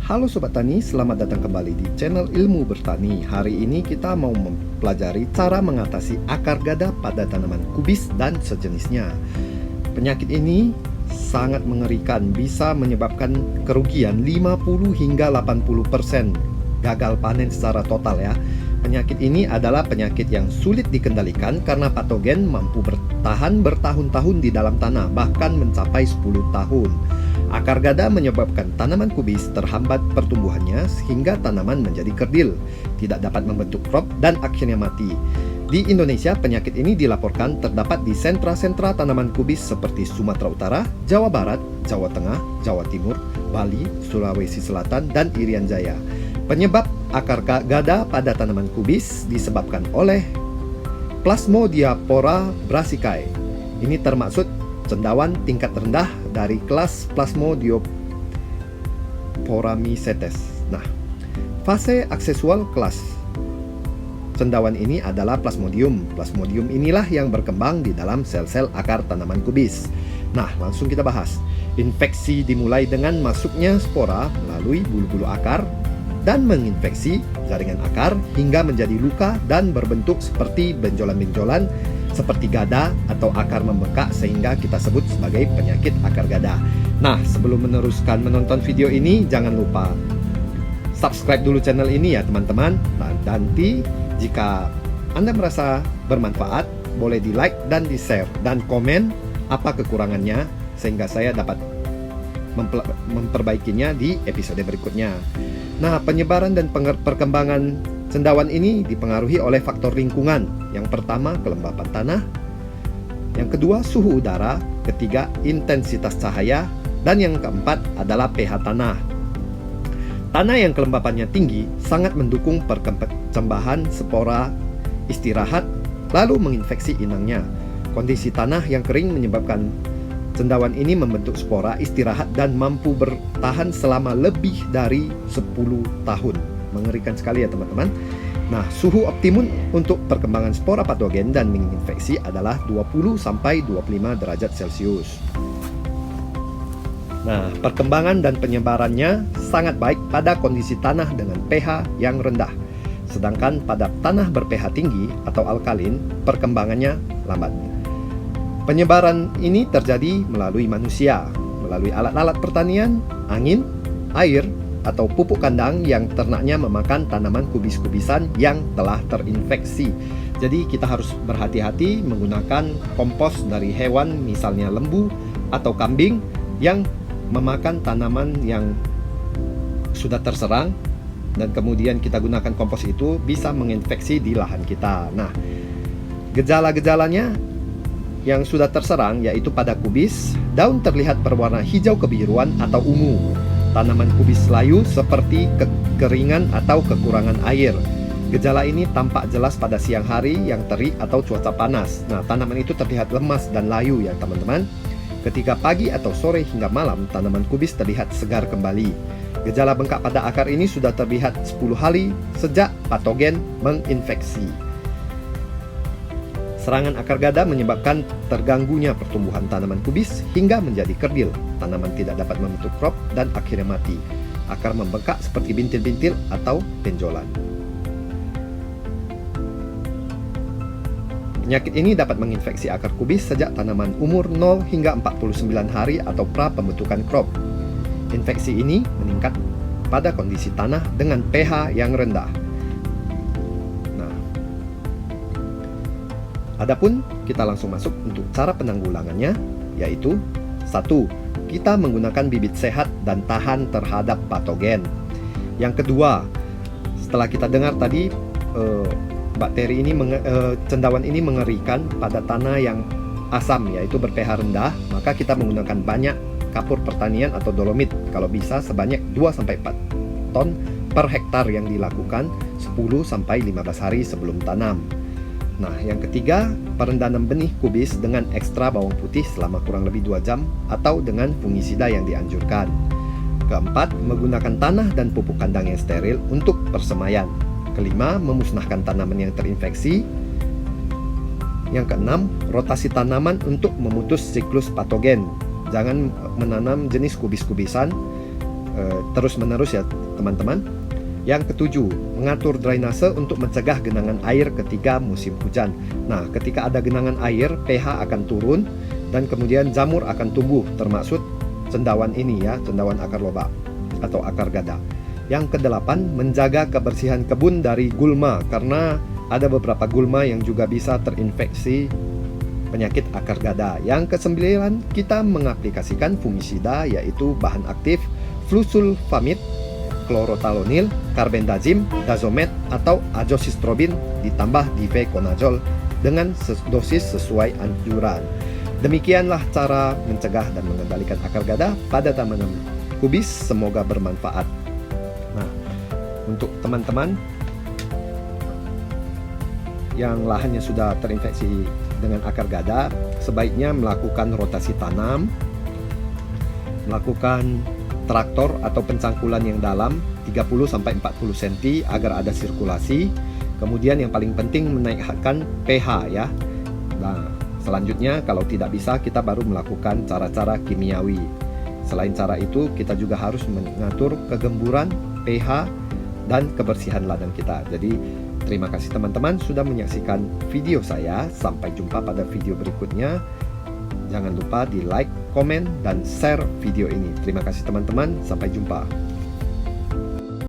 Halo Sobat Tani, selamat datang kembali di channel Ilmu Bertani. Hari ini kita mau mempelajari cara mengatasi akar gada pada tanaman kubis dan sejenisnya. Penyakit ini sangat mengerikan, bisa menyebabkan kerugian 50 hingga 80% gagal panen secara total ya. Penyakit ini adalah penyakit yang sulit dikendalikan karena patogen mampu bertahan bertahun-tahun di dalam tanah, bahkan mencapai 10 tahun. Akar gada menyebabkan tanaman kubis terhambat pertumbuhannya sehingga tanaman menjadi kerdil, tidak dapat membentuk crop dan akhirnya mati. Di Indonesia, penyakit ini dilaporkan terdapat di sentra-sentra tanaman kubis seperti Sumatera Utara, Jawa Barat, Jawa Tengah, Jawa Timur, Bali, Sulawesi Selatan, dan Irian Jaya. Penyebab akar gada pada tanaman kubis disebabkan oleh Plasmodiapora brassicae. Ini termaksud cendawan tingkat rendah dari kelas Plasmodiopora mycetes. Nah, fase aksesual kelas cendawan ini adalah plasmodium. Plasmodium inilah yang berkembang di dalam sel-sel akar tanaman kubis. Nah, langsung kita bahas. Infeksi dimulai dengan masuknya spora melalui bulu-bulu akar dan menginfeksi jaringan akar hingga menjadi luka dan berbentuk seperti benjolan-benjolan seperti gada atau akar membengkak sehingga kita sebut sebagai penyakit akar gada. Nah, sebelum meneruskan menonton video ini, jangan lupa subscribe dulu channel ini ya teman-teman. Nah, nanti jika Anda merasa bermanfaat, boleh di like dan di share dan komen apa kekurangannya sehingga saya dapat memperbaikinya di episode berikutnya. Nah, penyebaran dan perkembangan cendawan ini dipengaruhi oleh faktor lingkungan. Yang pertama, kelembapan tanah. Yang kedua, suhu udara. Ketiga, intensitas cahaya. Dan yang keempat adalah pH tanah. Tanah yang kelembapannya tinggi sangat mendukung perkembangan spora istirahat lalu menginfeksi inangnya. Kondisi tanah yang kering menyebabkan cendawan ini membentuk spora istirahat dan mampu bertahan selama lebih dari 10 tahun. Mengerikan sekali ya teman-teman. Nah, suhu optimum untuk perkembangan spora patogen dan menginfeksi adalah 20-25 derajat Celcius. Nah, perkembangan dan penyebarannya sangat baik pada kondisi tanah dengan pH yang rendah. Sedangkan pada tanah ber-pH tinggi atau alkalin, perkembangannya lambat. Penyebaran ini terjadi melalui manusia, melalui alat-alat pertanian, angin, air, atau pupuk kandang yang ternaknya memakan tanaman kubis-kubisan yang telah terinfeksi. Jadi kita harus berhati-hati menggunakan kompos dari hewan, misalnya lembu atau kambing yang memakan tanaman yang sudah terserang, dan kemudian kita gunakan kompos itu bisa menginfeksi di lahan kita. Nah, gejala-gejalanya yang sudah terserang yaitu pada kubis, daun terlihat berwarna hijau kebiruan atau ungu. Tanaman kubis layu seperti kekeringan atau kekurangan air. Gejala ini tampak jelas pada siang hari yang terik atau cuaca panas. Nah, tanaman itu terlihat lemas dan layu ya teman-teman. Ketika pagi atau sore hingga malam, tanaman kubis terlihat segar kembali. Gejala bengkak pada akar ini sudah terlihat 10 hari sejak patogen menginfeksi. Serangan akar gada menyebabkan terganggunya pertumbuhan tanaman kubis hingga menjadi kerdil. Tanaman tidak dapat membentuk crop dan akhirnya mati. Akar membengkak seperti bintil-bintil atau benjolan. Penyakit ini dapat menginfeksi akar kubis sejak tanaman umur 0 hingga 49 hari atau pra pembentukan crop. Infeksi ini meningkat pada kondisi tanah dengan pH yang rendah. Adapun kita langsung masuk untuk cara penanggulangannya, yaitu 1. Kita menggunakan bibit sehat dan tahan terhadap patogen. Yang kedua, setelah kita dengar tadi bakteri ini cendawan ini mengerikan pada tanah yang asam, yaitu ber-pH rendah, maka kita menggunakan banyak kapur pertanian atau dolomit, kalau bisa sebanyak 2-4 ton per hektar yang dilakukan 10-15 hari sebelum tanam. Nah, yang ketiga, perendaman benih kubis dengan ekstra bawang putih selama kurang lebih 2 jam atau dengan fungisida yang dianjurkan. Keempat, menggunakan tanah dan pupuk kandang yang steril untuk persemaian. Kelima, memusnahkan tanaman yang terinfeksi. Yang keenam, rotasi tanaman untuk memutus siklus patogen. Jangan menanam jenis kubis-kubisan terus-menerus ya teman-teman. Yang ketujuh, mengatur drainase untuk mencegah genangan air ketika musim hujan. Nah, ketika ada genangan air, pH akan turun dan kemudian jamur akan tumbuh, termasuk cendawan ini ya, cendawan akar lobak atau akar gada. Yang kedelapan, menjaga kebersihan kebun dari gulma, karena ada beberapa gulma yang juga bisa terinfeksi penyakit akar gada. Yang kesembilan, kita mengaplikasikan fungisida, yaitu bahan aktif flusulfamid, klorotalonil, karbendazim, dazomet, atau azosistrobin ditambah difeconazole dengan dosis sesuai anjuran. Demikianlah cara mencegah dan mengendalikan akar gada pada tanaman kubis. Semoga bermanfaat. Nah, untuk teman-teman yang lahannya sudah terinfeksi dengan akar gada, sebaiknya melakukan rotasi tanam, melakukan traktor atau pencangkulan yang dalam 30-40 cm agar ada sirkulasi. Kemudian yang paling penting menaikkan pH ya. Nah, selanjutnya kalau tidak bisa, kita baru melakukan cara-cara kimiawi. Selain cara itu, kita juga harus mengatur kegemburan, pH, dan kebersihan ladang kita. Jadi terima kasih teman-teman sudah menyaksikan video saya. Sampai jumpa pada video berikutnya. Jangan lupa di like, komen, dan share video ini. Terima kasih teman-teman. Sampai jumpa.